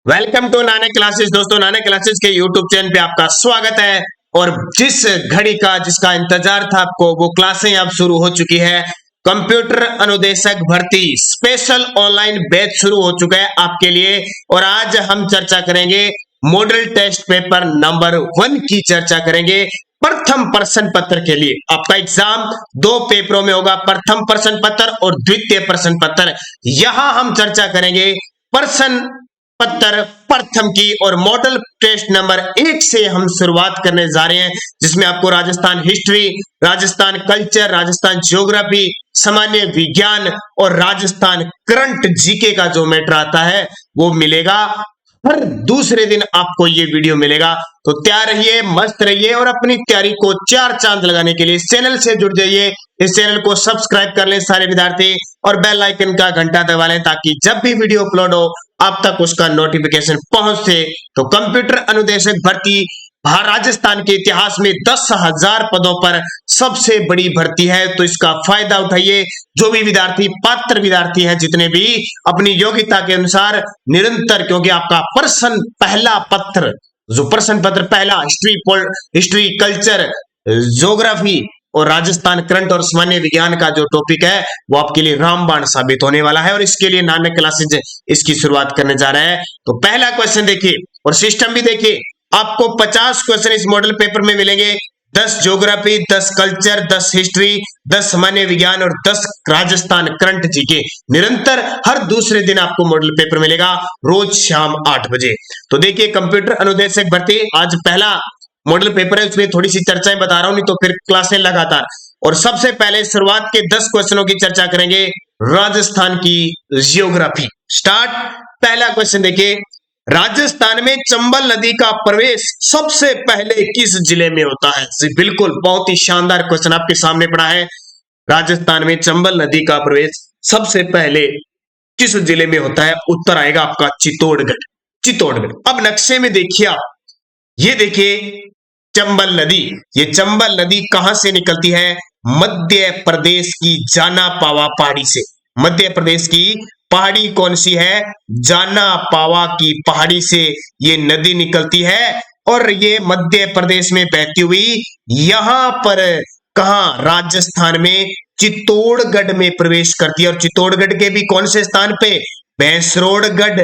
Welcome to नाने classes. दोस्तों, नाने क्लासेस के यूट्यूब चैनल पे आपका स्वागत है। और जिस घड़ी का जिसका इंतजार था आपको, वो क्लासें अब शुरू हो चुकी है। कंप्यूटर अनुदेशक भर्ती स्पेशल ऑनलाइन बैच शुरू हो चुका है आपके लिए। और आज हम चर्चा करेंगे मॉडल टेस्ट पेपर नंबर 1 की चर्चा करेंगे। प्रथम प्रश्न पत्र के लिए आपका एग्जाम 2 पेपरों में होगा, प्रथम प्रश्न पत्र और द्वितीय प्रश्न पत्र। यहां हम चर्चा करेंगे प्रश्न पत्र प्रथम की। और मॉडल टेस्ट नंबर 1 से हम शुरुआत करने जा रहे हैं, जिसमें आपको Rajasthan history, Rajasthan culture, Rajasthan geography, सामान्य विज्ञान और राजस्थान करंट जीके का जो मैटर आता है वो मिलेगा। हर दूसरे दिन आपको ये वीडियो मिलेगा। तो तैयार रहिए, मस्त रहिए और अपनी तैयारी को 4 चांद लगाने के लिए इस चैनल से जुड़ जाइए। इस चैनल को सब्सक्राइब कर लें सारे विद्यार्थी और बेल आइकन का घंटा दबा लें, ताकि जब भी वीडियो अपलोड हो आप तक उसका नोटिफिकेशन पहुंचे। तो कंप्यूटर अनुदेशक भर्ती राजस्थान के इतिहास में 10,000 पदों पर सबसे बड़ी भर्ती है, तो इसका फायदा उठाइए। जो भी विद्यार्थी पात्र विद्यार्थी हैं, जितने भी अपनी योग्यता के अनुसार निरंतर, क्योंकि आपका प्रश्न पहला पत्र, जो प्रश्न पत्र पहला हिस्ट्री कल्चर ज्योग्राफी और राजस्थान करंट और सामान्य विज्ञान का जो टॉपिक है वो आपके लिए रामबाण साबित होने वाला है। और इसके लिए नानक क्लासेज इसकी शुरुआत करने जा रहे हैं। तो पहला क्वेश्चन देखिए और सिस्टम भी देखिए। आपको 50 क्वेश्चन इस मॉडल पेपर में मिलेंगे। 10 ज्योग्राफी, 10 कल्चर, 10 हिस्ट्री, 10 सामान्य विज्ञान और 10 राजस्थान करंट जीके। निरंतर हर दूसरे दिन आपको मॉडल पेपर मिलेगा, रोज शाम 8 बजे। तो देखिए, कंप्यूटर अनुदेशक भर्ती आज पहला मॉडल पेपर है, उसमें थोड़ी सी चर्चाएं बता रहा हूं, नहीं तो फिर क्लासें लगातार। और सबसे पहले शुरुआत के 10 क्वेश्चनों की चर्चा करेंगे राजस्थान की ज्योग्राफी। स्टार्ट। पहला क्वेश्चन देखिए, राजस्थान में चंबल नदी का प्रवेश सबसे पहले किस जिले में होता है? जी बिल्कुल, बहुत ही शानदार क्वेश्चन आपके सामने पड़ा है। राजस्थान में चंबल नदी का प्रवेश सबसे पहले किस जिले में होता है? उत्तर आएगा आपका चित्तौड़गढ़। चित्तौड़गढ़। अब नक्शे में देखिए आप, ये देखिए चंबल नदी। ये चंबल नदी कहां से निकलती है? मध्य प्रदेश की जाना पावा पहाड़ी से। मध्य प्रदेश की पहाड़ी कौन सी है? जाना पावा की पहाड़ी से ये नदी निकलती है। और ये मध्य प्रदेश में बहती हुई यहां पर कहा? राजस्थान में चित्तौड़गढ़ में प्रवेश करती है। और चित्तौड़गढ़ के भी कौन से स्थान पे? भैंसरोडगढ़।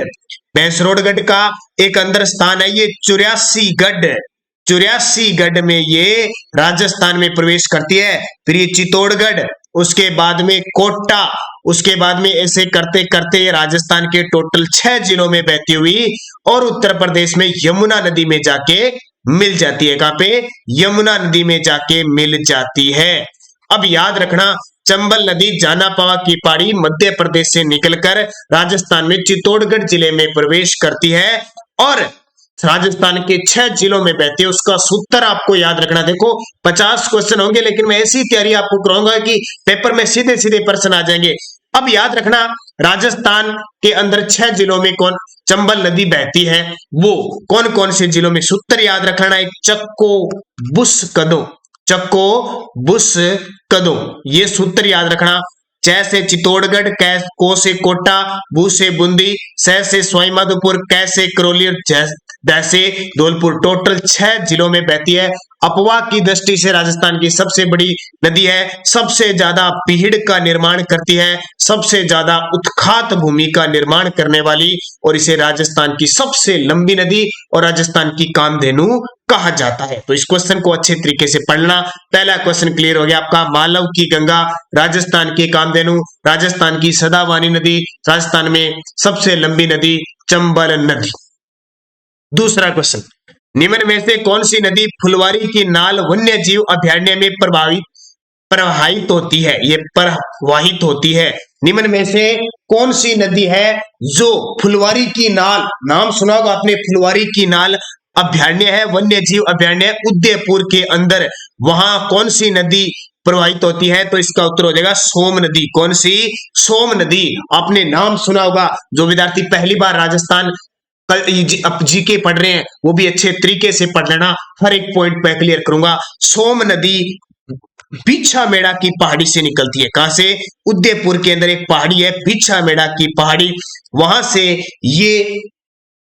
भैंसरोडगढ़ का एक अंदर स्थान है ये 84गढ़। 84गढ़ में ये राजस्थान में प्रवेश करती है। फिर ये चित्तौड़गढ़, उसके बाद में कोटा, उसके बाद में ऐसे करते करते राजस्थान के टोटल 6 जिलों में बहती हुई और उत्तर प्रदेश में यमुना नदी में जाके मिल जाती है। कहां पे? यमुना नदी में जाके मिल जाती है। अब याद रखना, चंबल नदी जाना पावा की पहाड़ी मध्य प्रदेश से निकलकर राजस्थान में चित्तौड़गढ़ जिले में प्रवेश करती है और राजस्थान के 6 जिलों में बहती है। उसका सूत्र आपको याद रखना। देखो, 50 क्वेश्चन होंगे, लेकिन मैं ऐसी तैयारी आपको कराऊंगा कि पेपर में सीधे सीधे प्रश्न आ जाएंगे। अब याद रखना, राजस्थान के अंदर 6 जिलों में कौन चंबल नदी बहती है, वो कौन कौन से जिलों में? सूत्र याद रखना। एक चक्को, बुस्कदों, चक्को, बुस्कदों, ये सूत्र याद रखना। च से चित्तौड़गढ़, कै को से कोटा, बू से बूंदी, स से सवाईमाधोपुर, कै से करौली और द से धौलपुर। टोटल 6 जिलों में बहती है। अपवाह की दृष्टि से राजस्थान की सबसे बड़ी नदी है, सबसे ज्यादा पीढ़ का निर्माण करती है, सबसे ज्यादा उत्खात भूमि का निर्माण करने वाली, और इसे राजस्थान की सबसे लंबी नदी और राजस्थान की कामधेनु कहा जाता है। तो इस क्वेश्चन को अच्छे तरीके से पढ़ना। पहला क्वेश्चन क्लियर हो गया आपका। मालव की गंगा, राजस्थान की कामधेनु, राजस्थान की सदाबहानी नदी, राजस्थान में सबसे लंबी नदी चंबल नदी। दूसरा क्वेश्चन, निम्न में से कौन सी नदी फुलवारी की नाल वन्य जीव अभयारण्य में प्रवाहित होती है? ये प्रवाहित होती है। निम्न में से कौन सी नदी है जो फुलवारी की नाल, नाम सुना होगा आपने, फुलवारी की नाल अभयारण्य है, वन्य जीव अभयारण्य उदयपुर के अंदर, वहां कौन सी नदी प्रवाहित होती है? तो इसका उत्तर हो जाएगा सोम नदी। कौन सी? सोम नदी। आपने नाम सुना होगा। जो विद्यार्थी पहली बार राजस्थान जीके पढ़ रहे हैं वो भी अच्छे तरीके से पढ़ लेना, हर एक पॉइंट पे क्लियर करूंगा। सोम नदी बिछामेड़ा की पहाड़ी से निकलती है। कहां से? उदयपुर के अंदर एक पहाड़ी है बिछामेड़ा की पहाड़ी, वहां से ये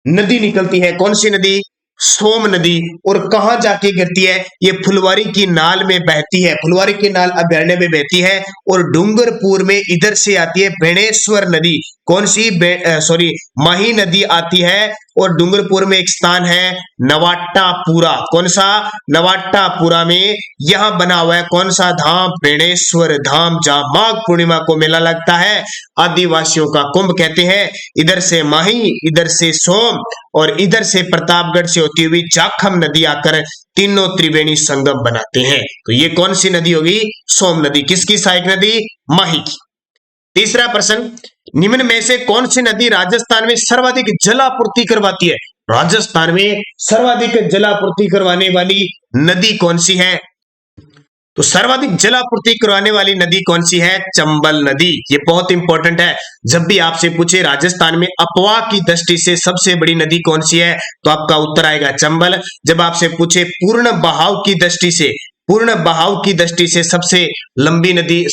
नदी निकलती है। कौन सी नदी? सोम नदी। और कहां जाके गिरती है? ये फुलवारी की नाल में बहती है, फुलवारी की नाल अभयारण्य में बहती है। और डूंगरपुर में इधर से आती है बेणेश्वर नदी। कौन सी? माही नदी आती है। और डूंगरपुर में एक स्थान है नवाट्टापुरा। कौन सा? नवाट्टापुरा में यहां बना हुआ है कौन सा धाम? बेणेश्वर धाम, जहां माघ पूर्णिमा को मेला लगता है, आदिवासियों का कुंभ कहते हैं। इधर से माही, इधर से सोम और इधर से प्रतापगढ़ से होती हुई जाखम नदी आकर तीनों त्रिवेणी संगम बनाते हैं। तो ये कौन सी नदी होगी? सोम नदी। किसकी सहायक नदी? माही की। तीसरा प्रश्न, निम्न में से कौन सी नदी राजस्थान में सर्वाधिक जलापूर्ति करवाती है? राजस्थान में सर्वाधिक जलापूर्ति करवाने वाली नदी कौन सी है? तो सर्वाधिक जलापूर्ति करवाने वाली नदी कौन सी है? चंबल नदी। ये बहुत इंपॉर्टेंट है। जब भी आपसे पूछे राजस्थान में अपवाह की दृष्टि से सबसे बड़ी नदी कौन सी है, तो आपका उत्तर आएगा चंबल। जब आपसे पूछे पूर्ण बहाव की दृष्टि से, पूर्ण बहाव की दृष्टि से सबसे लंबी नदी,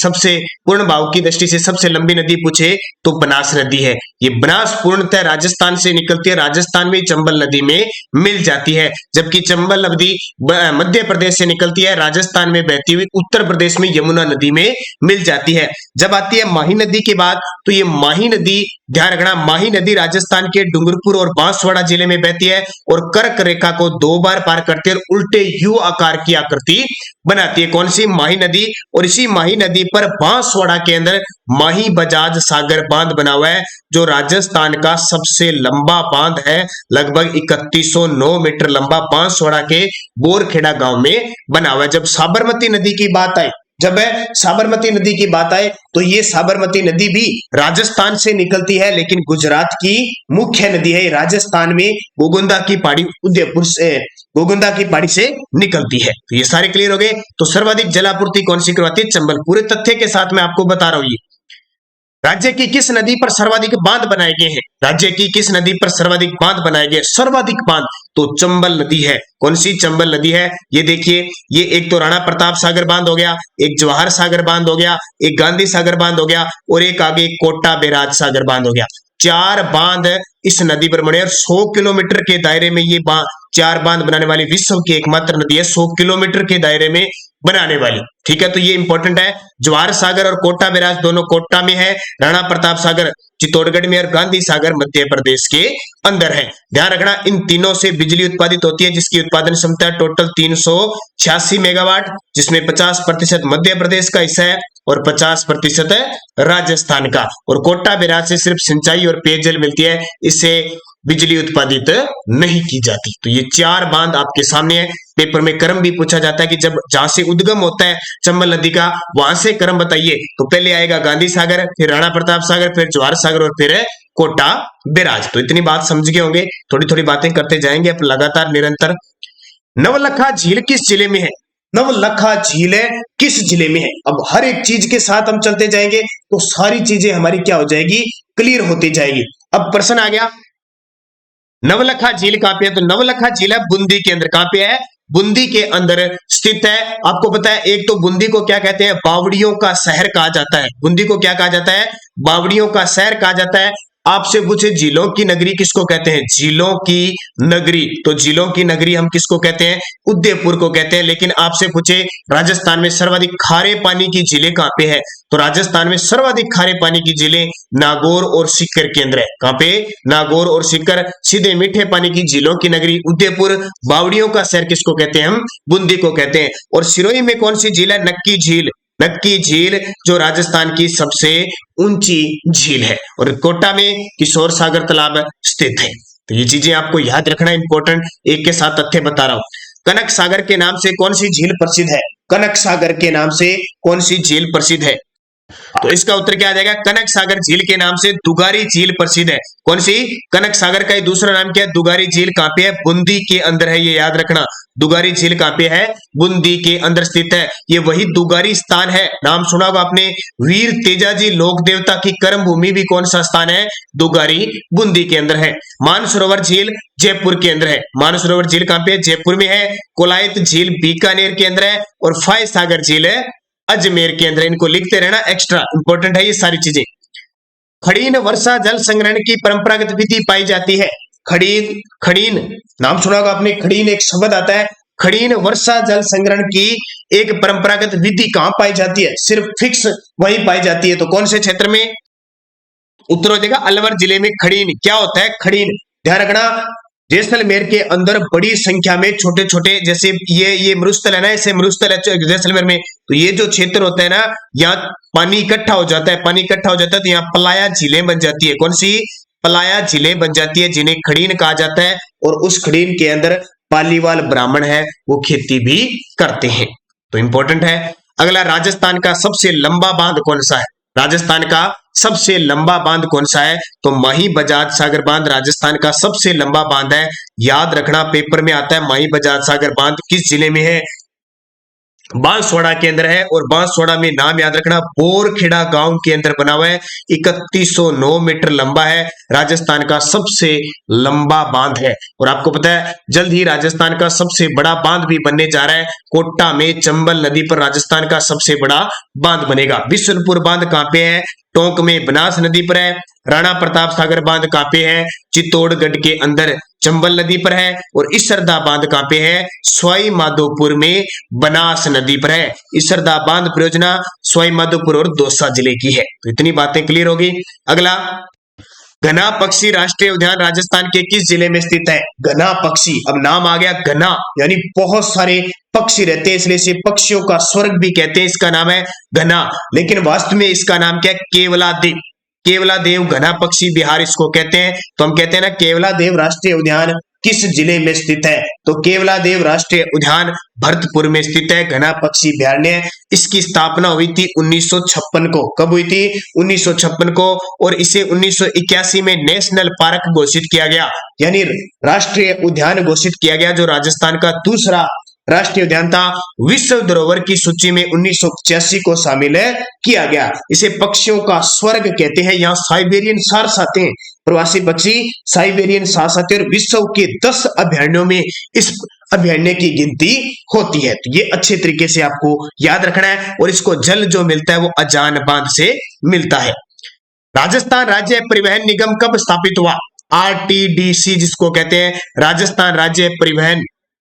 पूर्ण बहाव की दृष्टि से सबसे लंबी नदी पूछे तो बनास नदी है। ये बनास पूर्णतः राजस्थान से निकलती है, राजस्थान में चंबल नदी में मिल जाती है। जबकि चंबल नदी मध्य प्रदेश से निकलती है, राजस्थान में बहती हुई उत्तर प्रदेश में यमुना नदी में मिल जाती है। जब आती है माही नदी की बात, तो ये माही नदी, ध्यान रखना, माही नदी राजस्थान के डूंगरपुर और बांसवाड़ा जिले में बहती है और कर्क रेखा को 2 बार पार करती है और उल्टे यू आकार की आकृति बनाती है। कौन सी? माही नदी। और इसी माही नदी पर बांसवाड़ा के अंदर माही बजाज सागर बांध बना हुआ है, जो राजस्थान का सबसे लंबा बांध है। लगभग 3109 मीटर लंबा बांसवाड़ा के बोरखेड़ा गांव में बना हुआ है। जब साबरमती नदी की बात आए, साबरमती नदी की बात आए, तो ये साबरमती नदी भी राजस्थान से निकलती है, लेकिन गुजरात की मुख्य नदी है। राजस्थान में गोगुंदा की पहाड़ी, उदयपुर से गोगुंदा की पहाड़ी से निकलती है। तो ये सारे क्लियर हो गए। तो सर्वाधिक जलापूर्ति कौन सी करवाती है? चंबल। पूरे तथ्य के साथ मैं आपको बता रहा हूं। ये राज्य की किस नदी पर सर्वाधिक बांध बनाए गए हैं? राज्य की किस नदी पर सर्वाधिक बांध बनाए गए? सर्वाधिक बांध तो चंबल नदी है। कौन सी? चंबल नदी है। ये देखिए, ये एक तो राणा प्रताप सागर बांध हो गया, एक जवाहर सागर बांध हो गया, एक गांधी सागर बांध हो गया और एक आगे कोटा बैराज सागर बांध हो गया। 4 बांध इस नदी पर बने और 100 किलोमीटर के दायरे में ये 4 बांध बनाने वाली विश्व की एकमात्र नदी है, 100 किलोमीटर के दायरे में बनाने वाली। ठीक है, तो ये इंपॉर्टेंट है। जवाहर सागर और कोटा बैराज दोनों कोटा में है, राणा प्रताप सागर चित्तौड़गढ़ में और गांधी सागर मध्य प्रदेश के अंदर है। ध्यान रखना, इन तीनों से बिजली उत्पादित होती है, जिसकी उत्पादन क्षमता टोटल 386 मेगावाट, जिसमें 50% मध्य प्रदेश का हिस्सा है और 50% है राजस्थान का। और कोटा बैराज से सिर्फ सिंचाई और पेयजल मिलती है, इससे बिजली उत्पादित नहीं की जाती। तो ये 4 बांध आपके सामने है। पेपर में क्रम भी पूछा जाता है कि जब जहां से उद्गम होता है चंबल नदी का, वहां से क्रम बताइए। तो पहले आएगा गांधी सागर, फिर राणा प्रताप सागर, फिर जवाहर सागर और फिर कोटा बैराज। तो इतनी बात समझ गए होंगे। थोड़ी थोड़ी बातें करते जाएंगे अब लगातार निरंतर। नवलखा झील किस जिले में है? नवलखा झील किस जिले में है? अब हर एक चीज के साथ हम चलते जाएंगे तो सारी चीजें हमारी क्या हो जाएगी? क्लियर होती जाएगी। अब प्रश्न आ गया, नवलखा झील कहां पे है? तो नवलखा झील है बूंदी के अंदर। कहां पे है? बूंदी के अंदर स्थित है। आपको पता है, एक तो बूंदी को क्या कहते हैं? बावड़ियों का शहर कहा जाता है। बूंदी को क्या कहा जाता है? बावड़ियों का शहर कहा जाता है। आपसे पूछे झीलों की नगरी किसको कहते हैं? झीलों की नगरी, तो झीलों की नगरी हम किसको कहते हैं? उदयपुर को कहते हैं। लेकिन आपसे पूछे राजस्थान में सर्वाधिक खारे पानी की झीलें कहां पे है? तो राजस्थान में सर्वाधिक खारे पानी की झीलें नागौर और सीकर के अंदर है। कहां पे? नागौर और सीकर। सीधे मीठे पानी की झीलों की नगरी उदयपुर। बावड़ियों का शहर किसको कहते हैं? हम बूंदी को कहते हैं। और सिरोही में कौन सी झील है? नक्की झील। नक्की झील जो राजस्थान की सबसे ऊंची झील है। और कोटा में किशोर सागर तालाब स्थित है। तो ये चीजें आपको याद रखना इंपॉर्टेंट। एक के साथ तथ्य बता रहा हूं। कनक सागर के नाम से कौन सी झील प्रसिद्ध है? कनक सागर के नाम से कौन सी झील प्रसिद्ध है? तो इसका उत्तर क्या आ जाएगा? कनक सागर झील के नाम से दुगारी झील प्रसिद्ध है। कौन सी? कनक सागर का दूसरा नाम क्या है? दुगारी झील। कहां पे है? बूंदी के अंदर है, ये याद रखना। दुगारी झील कहां पे है? बूंदी के अंदर स्थित है। ये वही दुगारी स्थान है, नाम सुना होगा आपने, वीर तेजाजी लोक देवता की कर्म भूमि भी कौन सा स्थान है? दुगारी बूंदी के अंदर है। मानसरोवर झील जयपुर के अंदर है। मानसरोवर झील कहां पे है? जयपुर में है। कोलायत झील बीकानेर के अंदर है और फाय सागर झील है अजमेर के अंदर। इनको लिखते रहना, एक्स्ट्रा इंपॉर्टेंट है ये सारी चीजें। खड़ीन वर्षा जल संग्रहण की परंपरागत विधि पाई जाती है। खड़ीन खड़ीन नाम सुना होगा आपने। खड़ीन एक शब्द आता है। खड़ीन वर्षा जल संग्रहण की एक परंपरागत विधि कहां पाई जाती है? सिर्फ फिक्स वहीं पाई जाती है। तो कौन से क्षेत्र में? उत्तर हो जाएगा अलवर जिले में खड़ीन। क्या होता है खड़ीन? ध्यान रखना, जैसलमेर के अंदर बड़ी संख्या में छोटे छोटे, जैसे ये मरुस्थल है ना, ऐसे मरुस्थल है जैसलमेर में। तो ये जो क्षेत्र होता है ना, यहाँ पानी इकट्ठा हो जाता है, पानी इकट्ठा हो जाता है तो यहाँ पलाया झीलें बन जाती है। कौन सी? पलाया झीलें बन जाती है, जिन्हें खड़ीन कहा जाता है। और उस खड़ीन के अंदर पालीवाल ब्राह्मण है, वो खेती भी करते हैं। तो इंपॉर्टेंट है। अगला, राजस्थान का सबसे लंबा बांध कौन सा है? राजस्थान का सबसे लंबा बांध कौन सा है? तो माही बजाज सागर बांध राजस्थान का सबसे लंबा बांध है। याद रखना, पेपर में आता है माही बजाज सागर बांध किस जिले में है? बांसवाड़ा के अंदर है। और बांसवाड़ा में नाम याद रखना, बोरखेड़ा गांव के अंदर बना हुआ है। 3109 मीटर लंबा है, राजस्थान का सबसे लंबा बांध है। और आपको पता है जल्द ही राजस्थान का सबसे बड़ा बांध भी बनने जा रहा है। कोटा में चंबल नदी पर राजस्थान का सबसे बड़ा बांध बनेगा। बिशनपुर बांध कहां पे है? टोंक में बनास नदी पर है। राणा प्रताप सागर बांध कहां पे है? चित्तौड़गढ़ के अंदर चंबल नदी पर है। और इसरदा बांध कहां पे है? सवाई माधोपुर में बनास नदी पर है। इसरदा बांध परियोजना सवाई माधोपुर और दौसा जिले की है। तो इतनी बातें क्लियर होगी। अगला, घना पक्षी राष्ट्रीय उद्यान राजस्थान के किस जिले में स्थित है? घना पक्षी, अब नाम आ गया घना, यानी बहुत सारे पक्षी रहते हैं, इसलिए इसे पक्षियों का स्वर्ग भी कहते हैं। इसका नाम है घना, लेकिन वास्तव में इसका नाम क्या है? केवलादेव। केवलादेव घना पक्षी विहार इसको कहते हैं। तो हम कहते हैं ना, केवलादेव राष्ट्रीय उद्यान किस जिले में स्थित है? तो केवलादेव राष्ट्रीय उद्यान भरतपुर में स्थित है, घना पक्षी अभ्यारण्य। इसकी स्थापना हुई थी 1956 को। कब हुई थी? 1956 को। और इसे 1981 में नेशनल पार्क घोषित किया गया, यानी राष्ट्रीय उद्यान घोषित किया गया, जो राजस्थान का दूसरा राष्ट्रीय उद्यान था। विश्व धरोहर की सूची में 1985 को शामिल किया गया। इसे पक्षियों का स्वर्ग कहते हैं। यहाँ साइबेरियन सार्स आते हैं, प्रवासी पक्षी साइबेरियन सार्स आते हैं। और विश्व के 10 अभ्यारण्यों में इस अभ्यारण्य की गिनती होती है। तो ये अच्छे तरीके से आपको याद रखना है। और इसको जल जो मिलता है वो अजान बांध से मिलता है। राजस्थान राज्य परिवहन निगम कब स्थापित हुआ? RTDC जिसको कहते हैं, राजस्थान राज्य परिवहन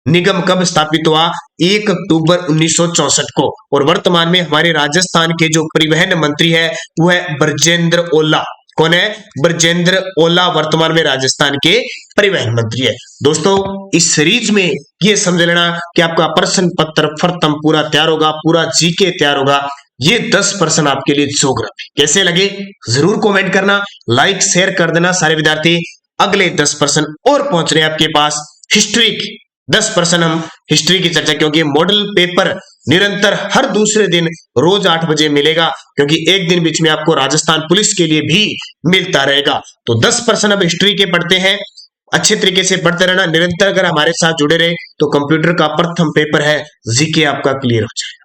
निगम कब स्थापित हुआ? 1 अक्टूबर 1964 को। और वर्तमान में हमारे राजस्थान के जो परिवहन मंत्री है वो है ब्रजेंद्र ओला। कौन है? ब्रजेंद्र ओला वर्तमान में राजस्थान के परिवहन मंत्री है। दोस्तों, इस सीरीज में ये समझ लेना कि आपका प्रश्न पत्र फर्तम पूरा तैयार होगा, पूरा जीके तैयार होगा। ये 10 प्रश्न आपके लिए ज्योग्राफी कैसे लगे जरूर कमेंट करना, लाइक शेयर कर देना सारे विद्यार्थी। अगले 10 प्रश्न और पहुंच रहे हैं आपके पास हिस्ट्री की। 10 प्रश्न हम हिस्ट्री की चर्चा, क्योंकि मॉडल पेपर निरंतर हर दूसरे दिन रोज 8 बजे मिलेगा, क्योंकि एक दिन बीच में आपको राजस्थान पुलिस के लिए भी मिलता रहेगा। तो 10 प्रश्न अब हिस्ट्री के पढ़ते हैं, अच्छे तरीके से पढ़ते रहना निरंतर। अगर हमारे साथ जुड़े रहे तो कंप्यूटर का प्रथम पेपर है जीके आपका क्लियर हो जाएगा।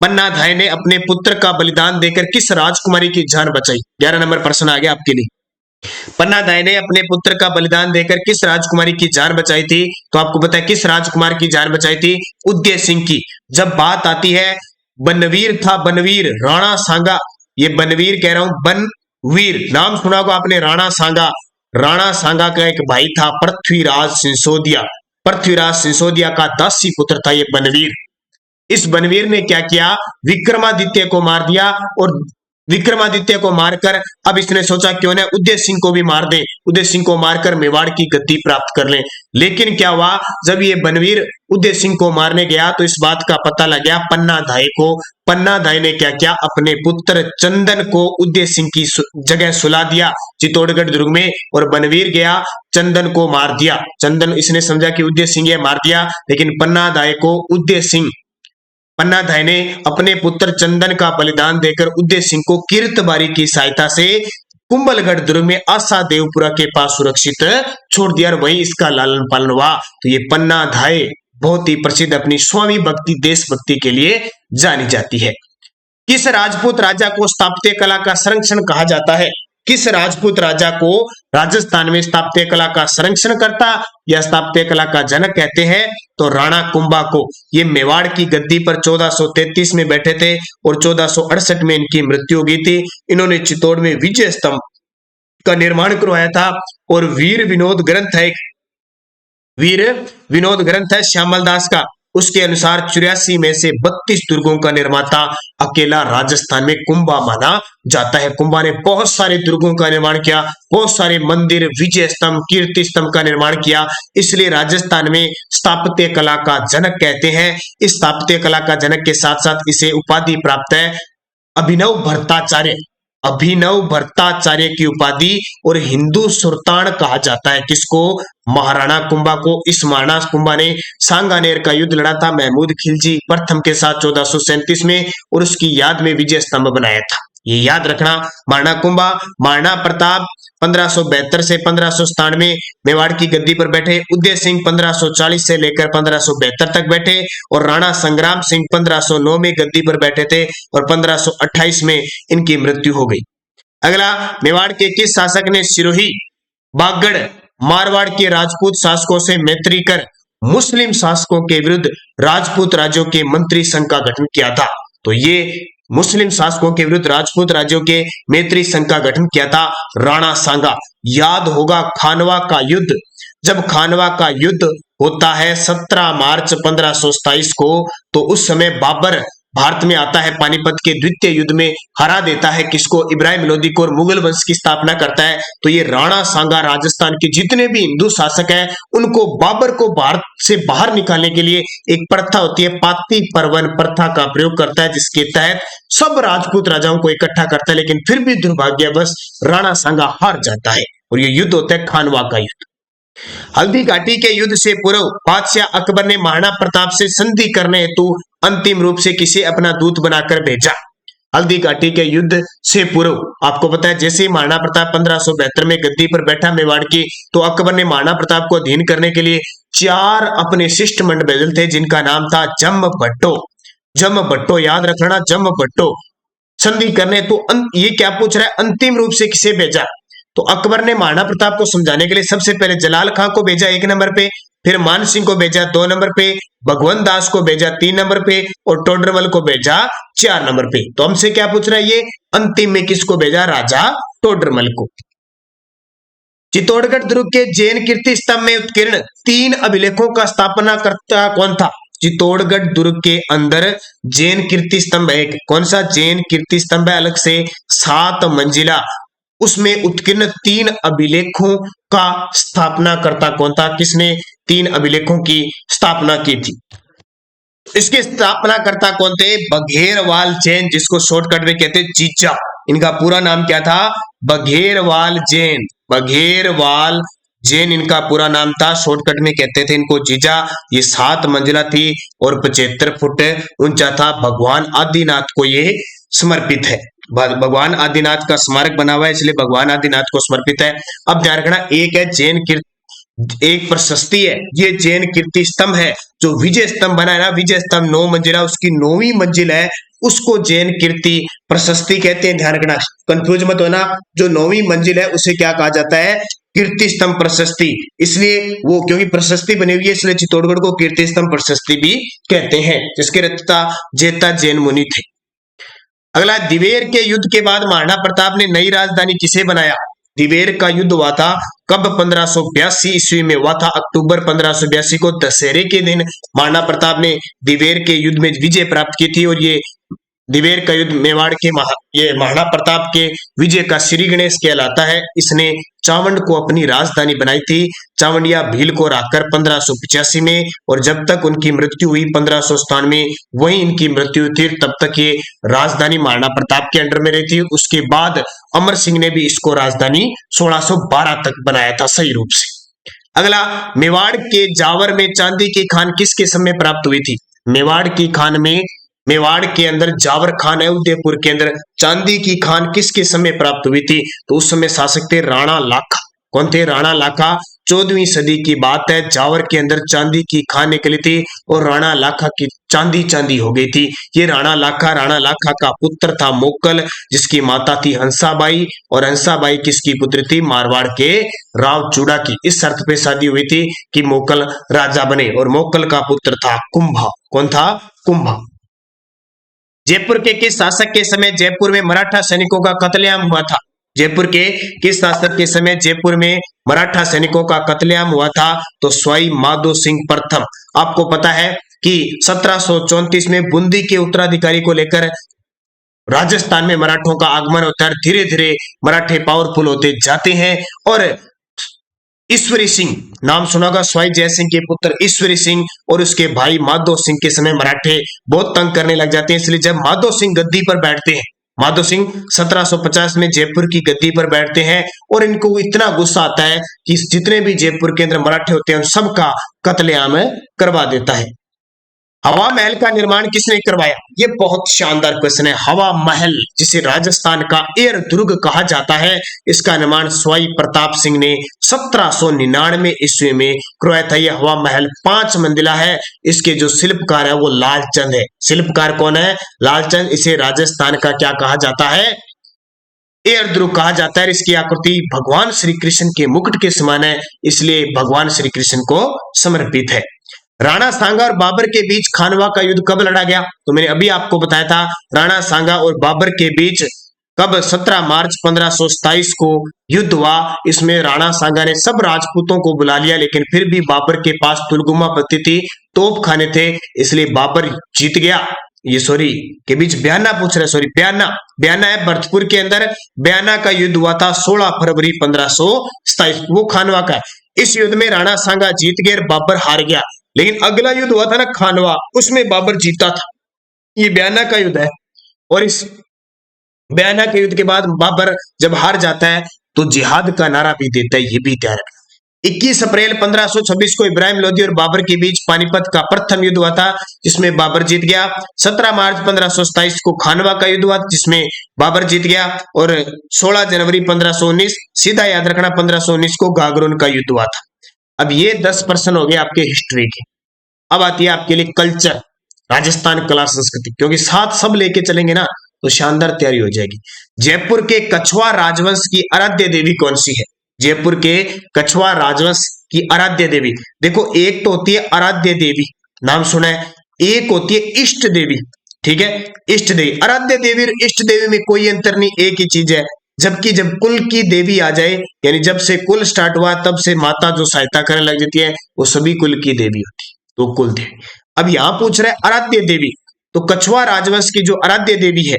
पन्ना धाय ने अपने पुत्र का बलिदान देकर किस राजकुमारी की जान बचाई? 11 नंबर प्रश्न आ गया आपके लिए। पन्ना धाय ने अपने पुत्र का बलिदान देकर किस राजकुमारी की जान बचाई थी? तो आपको पता है किस राजकुमार की जान बचाई थी? उदय सिंह की। जब बात आती है, बनवीर था, बनवीर राणा सांगा, ये बनवीर कह रहा हूं, बनवीर नाम सुना होगा आपने, राणा सांगा। राणा सांगा का एक भाई था पृथ्वीराज सिंसोदिया। पृथ्वीराज सिंसोदिया का दासी पुत्र था ये बनवीर। इस बनवीर ने क्या किया? विक्रमादित्य को मार दिया। और विक्रमादित्य को मारकर अब इसने सोचा क्यों ना उदय सिंह को भी मार दे, उदय सिंह को मारकर मेवाड़ की गद्दी प्राप्त कर ले। लेकिन क्या हुआ, जब ये बनवीर उदय सिंह को मारने गया तो इस बात का पता लग गया पन्ना धाय को। पन्ना धाय ने क्या किया? अपने पुत्र चंदन को उदय सिंह की जगह सुला दिया चित्तौड़गढ़ दुर्ग में, और बनवीर गया चंदन को मार दिया। चंदन इसने समझा कि उदय सिंह ये मार दिया, लेकिन पन्ना धाय को पन्ना धाय ने अपने पुत्र चंदन का बलिदान देकर उदय सिंह को कीर्तबारी की सहायता से कुंभलगढ़ दुर्ग में आशा देवपुरा के पास सुरक्षित छोड़ दिया, और वहीं इसका लालन पालन हुआ। तो ये पन्ना धाय बहुत ही प्रसिद्ध अपनी स्वामी भक्ति, देशभक्ति के लिए जानी जाती है। किस राजपूत राजा को स्थापत्य कला का संरक्षण कहा जाता है? किस राजपूत राजा को राजस्थान में स्थापत्य कला का संरक्षण करता या स्थापत्य कला का जनक कहते हैं? तो राणा कुंभा को। ये मेवाड़ की गद्दी पर 1433 में बैठे थे और 1468 में इनकी मृत्यु हो गई थी। इन्होंने चित्तौड़ में विजय स्तंभ का निर्माण करवाया था। और वीर विनोद ग्रंथ है श्यामल दास का, उसके अनुसार 84 में से 32 दुर्गों का निर्माता अकेला राजस्थान में कुंभा माना जाता है। कुंभा ने बहुत सारे दुर्गों का निर्माण किया, बहुत सारे मंदिर, विजय स्तंभ, कीर्ति स्तंभ का निर्माण किया, इसलिए राजस्थान में स्थापत्य कला का जनक कहते हैं। इस स्थापत्य कला का जनक के साथ साथ इसे उपाधि प्राप्त है अभिनव भट्टाचार्य की उपाधि। और हिंदू सुल्तान कहा जाता है किसको? महाराणा कुंभा को। इस महाराणा कुंभा ने सांगानेर का युद्ध लड़ा था महमूद खिलजी प्रथम के साथ 1437 में, और उसकी याद में विजय स्तंभ बनाया था। ये याद रखना। महाराणा कुंभा, महाराणा प्रताप 1572 से 1597 मेवाड़ की गद्दी पर बैठे, उदय सिंह 1540 से लेकर 1572 तक बैठे, और राणा संग्राम सिंह 1509 में गद्दी पर बैठे थे और 1528 में इनकी मृत्यु हो गई। अगला, मेवाड़ के किस शासक ने सिरोही, बागड़, मारवाड़ के राजपूत शासकों से मैत्री कर मुस्लिम शासकों के विरुद्ध राजपूत राज्यों के मंत्री संघ का गठन किया था? तो ये मुस्लिम शासकों के विरुद्ध राजपूत राज्यों के मैत्री संघ का गठन किया था राणा सांगा। याद होगा खानवा का युद्ध। जब खानवा का युद्ध होता है 17 मार्च 1527 को, तो उस समय बाबर भारत में आता है, पानीपत के द्वितीय युद्ध में हरा देता है किसको? इब्राहिम लोदी को, और मुगल वंश की स्थापना करता है। तो ये राणा सांगा राजस्थान के जितने भी हिंदू शासक हैं उनको, बाबर को भारत से बाहर निकालने के लिए एक प्रथा होती है, पाती परवन प्रथा का प्रयोग करता है, जिसके तहत सब राजपूत राजाओं को इकट्ठा करता है, लेकिन फिर भी दुर्भाग्यवश राणा सांगा हार जाता है और ये युद्ध होता है खानवा का युद्ध। हल्दी घाटी के युद्ध से पूर्व बादशाह अकबर ने महाराणा प्रताप से संधि करने हेतु अंतिम रूप से किसे अपना दूत बनाकर भेजा? हल्दी घाटी के युद्ध से पूर्व आपको पता है, जैसे ही महाराणा प्रताप 1572 में गद्दी पर बैठा मेवाड़ की, तो अकबर ने महाराणा प्रताप को अधीन करने के लिए 4 अपने शिष्टमंडल भेजे थे, जिनका नाम था जम भट्टो। याद रखना, जम भट्टो संधि करने। तो ये क्या पूछ रहा है? अंतिम रूप से किसे भेजा? तो अकबर ने महाराणा प्रताप को समझाने के लिए सबसे पहले जलाल खां को भेजा 1 नंबर पे, फिर मान सिंह को भेजा 2 नंबर पे, भगवंत दास को भेजा 3 नंबर पे, और टोडरमल को भेजा 4 नंबर पे। तो हमसे क्या पूछ रहा है ये? अंतिम में किसको भेजा? राजा टोडरमल को। चित्तौड़गढ़ दुर्ग के जैन कीर्ति स्तंभ में उत्कीर्ण 3 अभिलेखों का स्थापना करता कौन था? चित्तौड़गढ़ दुर्ग के अंदर जैन कीर्ति स्तंभ है। कौन सा जैन कीर्ति स्तंभ है? अलग से 7 मंजिला, उसमें उत्कीर्ण 3 अभिलेखों का स्थापना करता कौन था? किसने 3 अभिलेखों की स्थापना की थी? इसके स्थापना करता कौन थे? बघेरवाल जैन, जिसको शॉर्टकट में कहते हैं जीजा। इनका पूरा नाम क्या था? बघेरवाल जैन इनका पूरा नाम था, शॉर्टकट में कहते थे इनको जीजा। ये 7 मंजिला थी और 75 फुट ऊंचा था। भगवान आदिनाथ को ये समर्पित है। भगवान आदिनाथ का स्मारक बना हुआ है, इसलिए भगवान आदिनाथ को समर्पित है। अब ध्यान रखना, एक प्रशस्ति है, ये जैन कीर्ति स्तंभ है। जो विजय स्तंभ बना है ना, विजय स्तंभ 9 मंजिला, उसकी 9वीं मंजिल है, उसको जैन कीर्ति प्रशस्ति कहते हैं। ध्यान रखना, कंफ्यूज मत होना। जो 9वीं मंजिल है उसे क्या कहा जाता है? कीर्ति स्तंभ प्रशस्ति। इसलिए वो, क्योंकि प्रशस्ति बनी हुई है, इसलिए चित्तौड़गढ़ को कीर्ति स्तंभ प्रशस्ति भी कहते हैं, जिसके रचयिता जेता जैन मुनि थे। अगला, दिवेर के युद्ध के बाद महाराणा प्रताप ने नई राजधानी किसे बनाया? दिवेर का युद्ध हुआ था कब? 1582 ईस्वी में हुआ था। अक्टूबर 1582 को दशहरे के दिन महाराणा प्रताप ने दिवेर के युद्ध में विजय प्राप्त की थी। और ये दिवेर का युद्ध मेवाड़ के महाराणा प्रताप के विजय का श्री गणेश कहलाता है। इसने चावंड को अपनी राजधानी बनाई थी, चावंडिया भील को राखकर 1585 में, और जब तक उनकी मृत्यु हुई 1597 में, वहीं इनकी मृत्यु हुई थी। तब तक ये राजधानी महाराणा प्रताप के अंडर में रही थी। उसके बाद अमर सिंह ने भी इसको राजधानी 1612 तक बनाया था सही रूप से। अगला, मेवाड़ के जावर में चांदी की खान किसके समय प्राप्त हुई थी? मेवाड़ के अंदर जावर खान है, उदयपुर के अंदर चांदी की खान किसके समय प्राप्त हुई थी? तो उस समय शासक थे राणा लाखा। कौन थे? राणा लाखा। 14वीं सदी की बात है। जावर के अंदर चांदी की खान निकली थी और राणा लाखा की चांदी हो गई थी। ये राणा लाखा का पुत्र था मोक्कल, जिसकी माता थी हंसाबाई, और हंसाबाई किसकी पुत्री थी? मारवाड़ के राव चूड़ा की। इस शर्त पे शादी हुई थी कि मोक्कल राजा बने, और मोक्कल का पुत्र था कुंभा। कौन था? कुंभा। जयपुर के किस शासक के समय जयपुर में मराठा सैनिकों का कत्लेआम हुआ था? जयपुर के किस शासक के समय जयपुर में मराठा सैनिकों का कत्लेआम हुआ था? तो सवाई माधो सिंह प्रथम। आपको पता है कि 1734 में बूंदी के उत्तराधिकारी को लेकर राजस्थान में मराठों का आगमन होता है। धीरे धीरे मराठे पावरफुल होते जाते हैं और ईश्वरी सिंह, नाम सुना होगा, सवाई जय सिंह के पुत्र ईश्वरी सिंह और उसके भाई माधो सिंह के समय मराठे बहुत तंग करने लग जाते हैं। इसलिए जब माधो सिंह गद्दी पर बैठते हैं, माधो सिंह 1750 में जयपुर की गद्दी पर बैठते हैं और इनको इतना गुस्सा आता है कि जितने भी जयपुर के अंदर मराठे होते हैं उन सबका कत्लेआम करवा देता है। हवा महल का निर्माण किसने करवाया? ये बहुत शानदार क्वेश्चन है। हवा महल, जिसे राजस्थान का एयर दुर्ग कहा जाता है, इसका निर्माण सवाई प्रताप सिंह ने 1799 ईस्वी में करवाया था। यह हवा महल 5 मंजिला है। इसके जो शिल्पकार है वो लालचंद है। शिल्पकार कौन है? लालचंद। इसे राजस्थान का क्या कहा जाता है? एयर दुर्ग कहा जाता है। इसकी आकृति भगवान श्री कृष्ण के मुकुट के समान है, इसलिए भगवान श्री कृष्ण को समर्पित है। राणा सांगा और बाबर के बीच खानवा का युद्ध कब लड़ा गया? तो मैंने अभी आपको बताया था, राणा सांगा और बाबर के बीच कब? 17 मार्च 1527 को युद्ध हुआ। इसमें राणा सांगा ने सब राजपूतों को बुला लिया, लेकिन फिर भी बाबर के पास तुलगुमा पत्ती थी, तोप खाने थे, इसलिए बाबर जीत गया। ये सॉरी के बीच बयाना पूछ रहे, सॉरी बयाना है भरतपुर के अंदर। बयाना का युद्ध हुआ था 16 फरवरी 1527, वो खानवा का है। इस युद्ध में राणा सांगा जीत गए, बाबर हार गया। लेकिन अगला युद्ध हुआ था ना खानवा, उसमें बाबर जीता था। ये बयाना का युद्ध है। और इस बयाना के युद्ध के बाद बाबर जब हार जाता है तो जिहाद का नारा भी देता है, ये भी ध्यान रखना। 21 अप्रैल 1526 को इब्राहिम लोदी और बाबर के बीच पानीपत का प्रथम युद्ध हुआ था, जिसमें बाबर जीत गया। 17 मार्च 1527 को खानवा का युद्ध हुआ, जिसमें बाबर जीत गया। और 16 जनवरी 1519, सीधा याद रखना, 1519 को गागरोन का युद्ध हुआ था। अब ये 10% हो गए आपके हिस्ट्री के। अब आती है आपके लिए कल्चर, राजस्थान कला संस्कृति, क्योंकि साथ सब लेके चलेंगे ना तो शानदार तैयारी हो जाएगी। जयपुर के कछवा राजवंश की आराध्य देवी कौन सी है? जयपुर के कछवा राजवंश की आराध्य देवी, देखो एक तो होती है आराध्य देवी, नाम सुना है, एक होती है इष्ट देवी। ठीक है, इष्ट देवी, आराध्य देवी और इष्ट देवी में कोई अंतर नहीं, एक ही चीज है। जबकि जब कुल की देवी आ जाए, यानी जब से कुल स्टार्ट हुआ तब से माता जो सहायता करने लग जाती है, वो सभी कुल की देवी होती है, तो कुल देवी। अब यहां पूछ रहे आराध्य देवी, तो कछवा राजवंश की जो आराध्य देवी है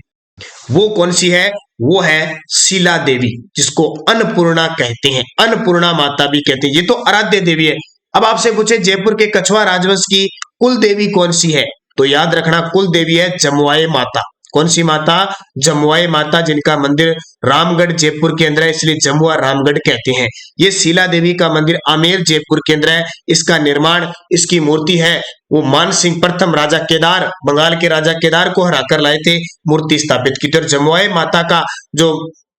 वो कौन सी है? वो है शीला देवी, जिसको अन्नपूर्णा कहते हैं, अन्नपूर्णा माता भी कहते हैं। ये तो आराध्य देवी है। अब आपसे पूछे जयपुर के कछवा राजवंश की कुल देवी कौन सी है, तो याद रखना कुल देवी है जमुआए माता। कौन सी माता? जमुआए माता, जिनका मंदिर रामगढ़ जयपुर के अंदर है, इसलिए जमुआ रामगढ़ कहते हैं। ये शीला देवी का मंदिर आमेर जयपुर के अंदर है। इसका निर्माण, इसकी मूर्ति है वो मान सिंह प्रथम, राजा केदार, बंगाल के राजा केदार को हराकर लाए थे, मूर्ति स्थापित की थी। और जमुआए माता का जो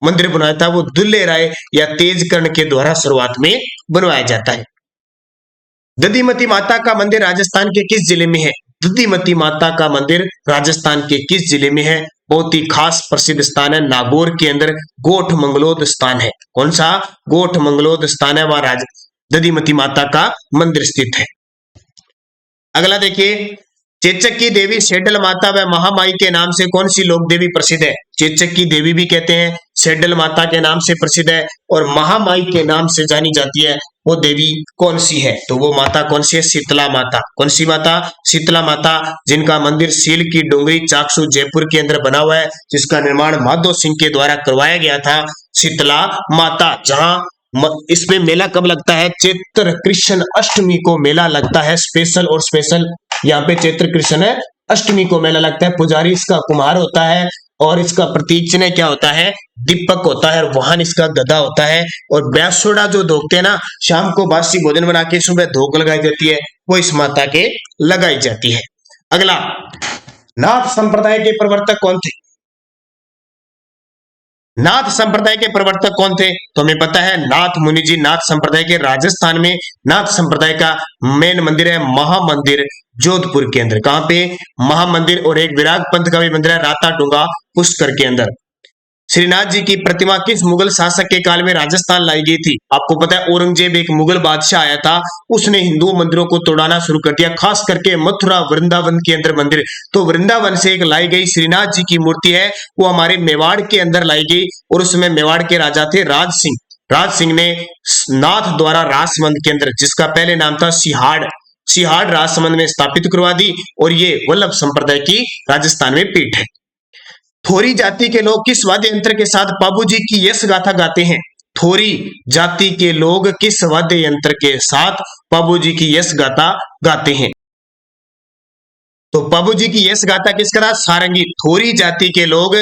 मंदिर बनाया था वो दुल्ले राय या तेजकर्ण के द्वारा शुरुआत में बनवाया जाता है। दधिमती माता का मंदिर राजस्थान के किस जिले में है? दधिमती माता का मंदिर राजस्थान के किस जिले में है? बहुत ही खास प्रसिद्ध स्थान है, नागौर के अंदर गोठ मंगलोद स्थान है। कौन सा? गोठ मंगलोद स्थान है, वहां दधिमती माता का मंदिर स्थित है। अगला देखिए, चेचक की देवी सेडल माता व महामाई के नाम से कौन सी लोक देवी प्रसिद्ध है? चेचक की देवी भी कहते हैं, सेडल माता के नाम से प्रसिद्ध है और महामाई के नाम से जानी जाती है। वो देवी कौन सी है? तो वो माता कौन सी है? शीतला माता। कौन सी माता? शीतला माता, जिनका मंदिर सील की डोंगरी चाकसू जयपुर के अंदर बना हुआ है, जिसका निर्माण माधो सिंह के द्वारा करवाया गया था। शीतला माता, जहां इसमें मेला कब लगता है? चैत्र कृष्ण अष्टमी को मेला लगता है, स्पेशल और स्पेशल। यहाँ पे चैत्र कृष्ण अष्टमी को मेला लगता है। पुजारी इसका कुम्हार होता है और इसका प्रतीक चिन्ह क्या होता है? दीपक होता है और वाहन इसका गदा होता है। और ब्यासोड़ा जो धोखते हैं ना, शाम को बासी भोजन बना के सुबह धोक लगाई जाती है, वो इस माता के लगाई जाती है। अगला, नाथ संप्रदाय के प्रवर्तक कौन थे? नाथ संप्रदाय के प्रवर्तक कौन थे? तो हमें पता है नाथ मुनि जी। नाथ संप्रदाय के राजस्थान में नाथ संप्रदाय का मेन मंदिर है महामंदिर जोधपुर के अंदर। कहां पे? महामंदिर। और एक विराग पंथ का भी मंदिर है राता डूंगा पुष्कर के अंदर। श्रीनाथ जी की प्रतिमा किस मुगल शासक के काल में राजस्थान लाई गई थी? आपको पता है औरंगजेब एक मुगल बादशाह आया था, उसने हिंदू मंदिरों को तोड़ाना शुरू कर दिया, खास करके मथुरा वृंदावन के अंदर मंदिर। तो वृंदावन से एक लाई गई श्रीनाथ जी की मूर्ति है, वो हमारे मेवाड़ के अंदर लाई गई और उसमें मेवाड़ के राजा थे राज सिंह। राज सिंह ने नाथ द्वारा राजसमंद के अंदर, जिसका पहले नाम था सिहाड़ राजसमंद में स्थापित करवा दी और ये वल्लभ संप्रदाय की राजस्थान में पीठ है। थोरी जाति के लोग किस वाद्य यंत्र के साथ पाबूजी की यश गाथा गाते हैं? थोरी जाति के लोग किस वाद्य यंत्र के साथ पाबूजी की यश गाथा गाते हैं? तो पाबूजी की यश गाथा किसका था? सारंगी। थोरी जाति के लोग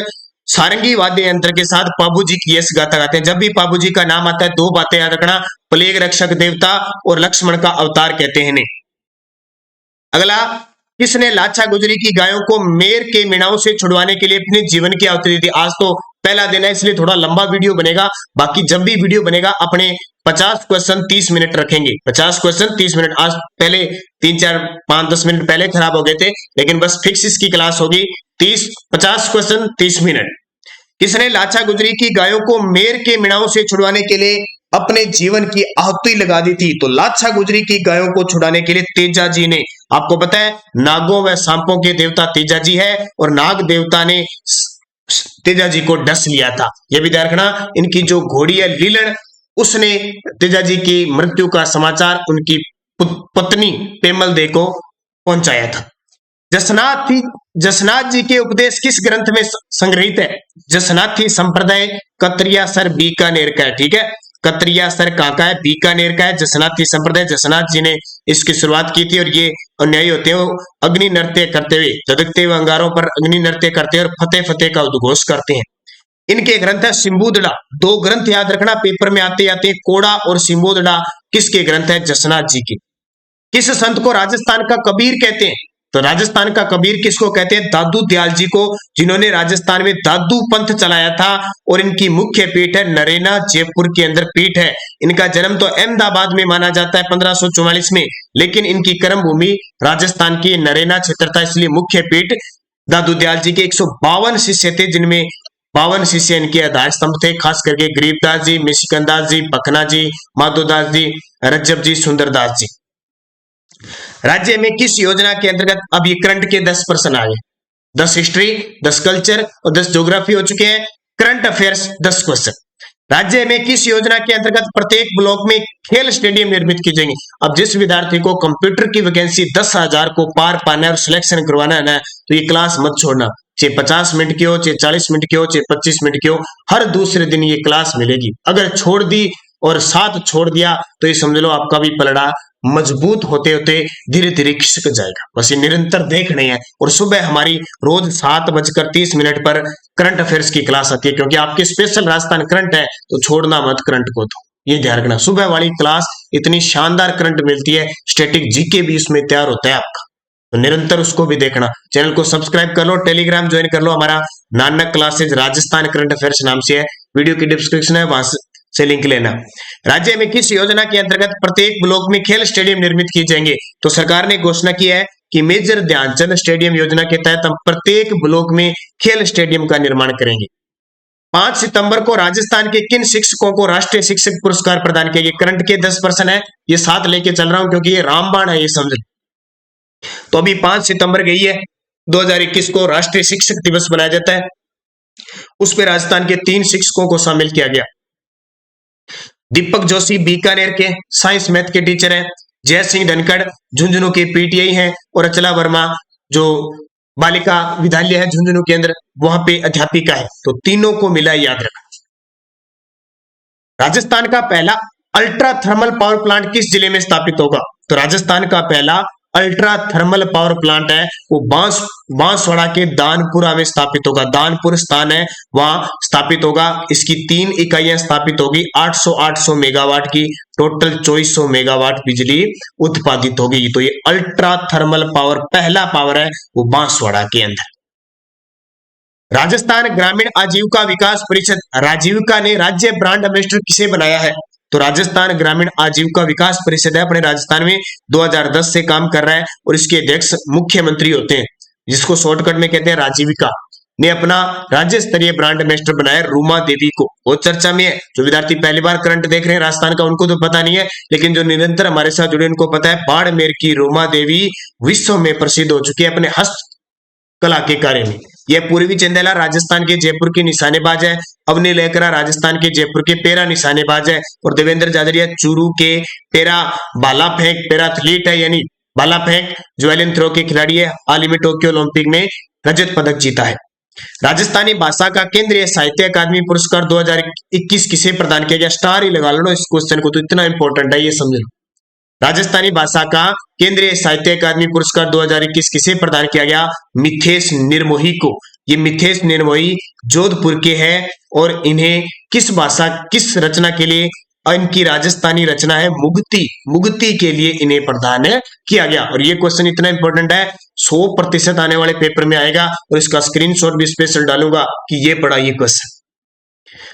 सारंगी वाद्य यंत्र के साथ पाबूजी की यश गाथा गाते हैं। जब भी पाबूजी का नाम आता है दो बातें याद रखना, प्लेग रक्षक देवता और लक्ष्मण का अवतार कहते हैं इन्हें। अगला, किसने लाछा गुजरी की गायों को मेर के मीणाओं से छुड़वाने के लिए अपने जीवन की आहुति दी थी? आज तो पहला दिन है इसलिए थोड़ा लंबा वीडियो बनेगा, बाकी जब भी वीडियो बनेगा अपने 50 क्वेश्चन 30 मिनट रखेंगे। 50 क्वेश्चन 30 मिनट। आज पहले 3 4 5 10 मिनट पहले खराब हो गए थे, लेकिन बस फिक्स इसकी क्लास होगी 50 क्वेश्चन 30 मिनट। किसने लाछा गुजरी की गायों को मेर के मीणाओं से छुड़वाने के लिए अपने जीवन की आहुति लगा दी थी? तो लाछा गुजरी की गायों को छुड़ाने के लिए तेजा जी ने, आपको पता है नागों व सांपों के देवता तेजा जी है और नाग देवता ने तेजा जी को डस लिया था। यह भी ध्यान रखना। इनकी जो घोड़ी है लीलन, उसने तेजा जी की मृत्यु का समाचार उनकी पत्नी पेमल दे को पहुंचाया था। जसनाथ जी के उपदेश किस ग्रंथ में संग्रहित है? जसनाथी संप्रदाय कतरिया सर बीकानेर का है। ठीक है, कतरिया सर कहाँ का है? बीकानेर का है। जसनाथी संप्रदाय, जसनाथ जी ने इसकी शुरुआत की थी और ये अन्यायी होते हैं, अग्नि नृत्य करते हुए, धधकते हुए अंगारों पर अग्नि नृत्य करते हैं और फतेह फतेह का उद्घोष करते हैं। इनके ग्रंथ है सिंबुदड़ा। दो ग्रंथ याद रखना, पेपर में आते आते कोड़ा और सिंबुदड़ा किसके ग्रंथ है? जसनाथ जी के। किस संत को राजस्थान का कबीर कहते हैं? तो राजस्थान का कबीर किसको कहते हैं? दादू दयाल जी को, जिन्होंने राजस्थान में दादू पंथ चलाया था और इनकी मुख्य पीठ है नरेना, जयपुर के अंदर पीठ है। इनका जन्म तो अहमदाबाद में माना जाता है 1544 में, लेकिन इनकी कर्म भूमि राजस्थान की नरेना क्षेत्र था, इसलिए मुख्य पीठ दादू दयाल जी के 152 शिष्य थे, जिनमें 52 शिष्य इनके आधार स्तंभ थे, खास करके गरीबदास जी, मिशिकनदास जी, पखना जी, माधोदास जी, रज्जब जी, सुंदरदास जी। राज्य में किस योजना के अंतर्गत, अब ये करंट के 10 प्रश्न आ गए, 10 हिस्ट्री, 10 कल्चर और 10 ज्योग्राफी हो चुके हैं। Current affairs 10 question. राज्य में किस योजना के अंतर्गत प्रत्येक ब्लॉक में खेल स्टेडियम निर्मित किए जाएंगे? अब जिस विद्यार्थी को कंप्यूटर की वैकेंसी 10,000 को पार पाना है और सिलेक्शन करवाना है ना, तो ये क्लास मत छोड़ना, चाहे 50 मिनट की हो, चाहे 40 मिनट की हो, चाहे 25 मिनट की हो, हर दूसरे दिन ये क्लास मिलेगी। अगर छोड़ दी और साथ छोड़ दिया तो ये समझ लो आपका भी पलड़ा मजबूत होते होते धीरे धीरे खिसक जाएगा। बस ये निरंतर देखने हैं। और सुबह हमारी रोज 7:30 पर करंट अफेयर्स की क्लास आती है, क्योंकि आपके स्पेशल राजस्थान करंट है, तो छोड़ना मत करंट को। तो ये ध्यान रखना, सुबह वाली क्लास इतनी शानदार करंट मिलती है, स्टैटिक जीके भी उसमें तैयार होता है आपका, तो निरंतर उसको भी देखना। चैनल को सब्सक्राइब कर लो, टेलीग्राम ज्वाइन कर लो, हमारा Nanak classes Rajasthan current affairs नाम से है, वीडियो की डिस्क्रिप्शन है, वहां से लिंक लेना। राज्य में किस योजना के अंतर्गत प्रत्येक ब्लॉक में खेल स्टेडियम निर्मित किए जाएंगे? तो सरकार ने घोषणा की है कि मेजर ध्यानचंद स्टेडियम योजना के तहत हम प्रत्येक ब्लॉक में खेल स्टेडियम का निर्माण करेंगे। 5 सितंबर को राजस्थान के किन शिक्षकों को राष्ट्रीय शिक्षक पुरस्कार प्रदान किया? करंट के 10 प्रश्न है, ये साथ लेके चल रहा हूं क्योंकि ये रामबाण है, ये समझ। तो अभी 5 सितंबर गई है, 2021 को राष्ट्रीय शिक्षक दिवस मनाया जाता है। उस पर राजस्थान के 3 शिक्षकों को शामिल किया गया। दीपक जोशी बीकानेर के साइंस मैथ के टीचर हैं, जय सिंह धनखड़ झुंझुनू के पीटीआई हैं और अचला वर्मा जो बालिका विद्यालय है झुंझुनू के अंदर, वहां पे अध्यापिका है। तो तीनों को मिला, याद रखना। राजस्थान का पहला अल्ट्रा थर्मल पावर प्लांट किस जिले में स्थापित होगा? तो राजस्थान का पहला अल्ट्रा थर्मल पावर प्लांट है वो बांसवाड़ा के दानपुरा में स्थापित होगा। दानपुर स्थान है, वहां स्थापित होगा। इसकी 3 इकाइयां स्थापित होगी, 800 मेगावाट की, टोटल 2400 मेगावाट बिजली उत्पादित होगी। तो ये अल्ट्रा थर्मल पावर पहला पावर है वो बांसवाड़ा के अंदर। राजस्थान ग्रामीण आजीविका विकास परिषद राजीविका ने राज्य ब्रांड एम्बेसडर किसे बनाया है? तो राजस्थान ग्रामीण आजीविका विकास परिषद है, अपने राजस्थान में 2010 से काम कर रहा है और इसके अध्यक्ष मुख्यमंत्री होते हैं, जिसको शॉर्टकट में कहते हैं राजीविका। ने अपना राज्य स्तरीय ब्रांड एम्बेसडर बनाया रूमा देवी को, वो चर्चा में है। जो विद्यार्थी पहली बार करंट देख रहे हैं राजस्थान का उनको तो पता नहीं है, लेकिन जो निरंतर हमारे साथ जुड़े उनको पता है। बाड़मेर की रूमा देवी विश्व में प्रसिद्ध हो चुकी है अपने हस्तकला के कार्य में। यह पूर्वी चंदेला राजस्थान के जयपुर की निशानेबाज है। अवनी लेकरा राजस्थान के जयपुर के पैरा निशानेबाज है। और देवेंद्र जाजरिया चूरू के पैरा भाला फेंक पैराथलीट है, यानी भाला फेंक ज्वेलिन थ्रो के खिलाड़ी है। हाल ही में टोक्यो ओलंपिक में रजत पदक जीता है। राजस्थानी भाषा का केंद्रीय साहित्य अकादमी पुरस्कार 2021 किसे प्रदान किया गया? स्टार ही लगा लो इस क्वेश्चन को, तो इतना इंपॉर्टेंट है ये समझ लो। राजस्थानी भाषा का केंद्रीय साहित्य अकादमी पुरस्कार 2021 किसे प्रदान किया गया? मिथेश निर्मोही को। ये मिथेश निर्मोही जोधपुर के हैं और इन्हें किस भाषा किस रचना के लिए, इनकी राजस्थानी रचना है मुगती, मुगती के लिए इन्हें प्रदान किया गया। और ये क्वेश्चन इतना इंपॉर्टेंट है 100% आने वाले पेपर में आएगा और इसका स्क्रीनशॉट भी स्पेशल डालूंगा कि ये पढ़ा ये क्वेश्चन।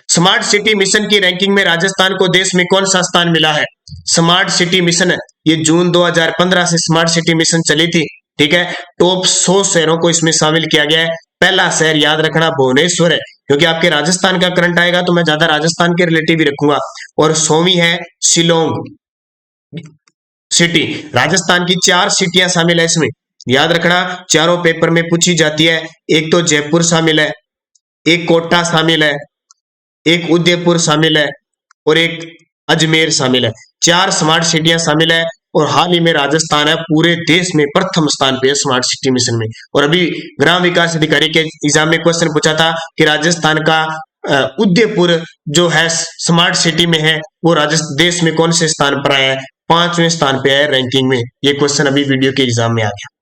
स्मार्ट सिटी मिशन की रैंकिंग में राजस्थान को देश में कौन सा स्थान मिला है? स्मार्ट सिटी मिशन, ये जून 2015 से स्मार्ट सिटी मिशन चली थी, ठीक है। टॉप 100 शहरों को इसमें शामिल किया गया है। पहला शहर याद रखना भुवनेश्वर है, क्योंकि आपके राजस्थान का करंट आएगा तो मैं ज्यादा राजस्थान के रिलेटिव ही रखूंगा। और 100वीं है शिलोंग सिटी। राजस्थान की 4 सिटियां शामिल है इसमें, याद रखना, चारों पेपर में पूछी जाती है। एक तो जयपुर शामिल है, एक कोटा शामिल है, एक उदयपुर शामिल है और एक अजमेर शामिल है। 4 स्मार्ट सिटियां शामिल है और हाल ही में राजस्थान है पूरे देश में प्रथम स्थान पे है स्मार्ट सिटी मिशन में। और अभी ग्राम विकास अधिकारी के एग्जाम में क्वेश्चन पूछा था कि राजस्थान का उदयपुर जो है स्मार्ट सिटी में है वो देश में कौन से स्थान पर आया है? 5वें स्थान पे है रैंकिंग में। ये क्वेश्चन अभी वीडियो के एग्जाम में आ गया।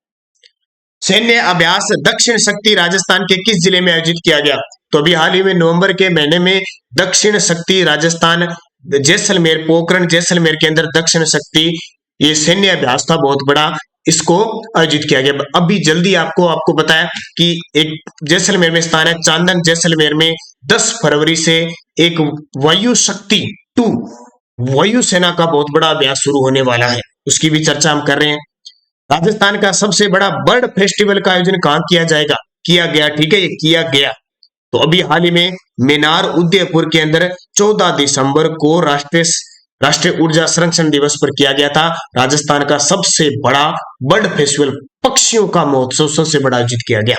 सैन्य अभ्यास दक्षिण शक्ति राजस्थान के किस जिले में आयोजित किया गया? तो अभी हाल ही में नवंबर के महीने में दक्षिण शक्ति राजस्थान जैसलमेर, पोखरण जैसलमेर के अंदर दक्षिण शक्ति ये सैन्य अभ्यास था बहुत बड़ा, इसको आयोजित किया गया। अभी जल्दी आपको बताया कि एक जैसलमेर में स्थान है चांदन जैसलमेर में 10 फरवरी से एक वायु शक्ति 2 वायुसेना का बहुत बड़ा अभ्यास शुरू होने वाला है, उसकी भी चर्चा हम कर रहे हैं। राजस्थान का सबसे बड़ा बर्ड फेस्टिवल का आयोजन कहां किया जाएगा? किया गया, ठीक है, ये किया गया। तो अभी हाल ही में मेनार उदयपुर के अंदर 14 दिसंबर को राष्ट्रीय ऊर्जा संरक्षण दिवस पर किया गया था। राजस्थान का सबसे बड़ा बर्ड फेस्टिवल, पक्षियों का महोत्सव सबसे बड़ा आयोजित किया गया।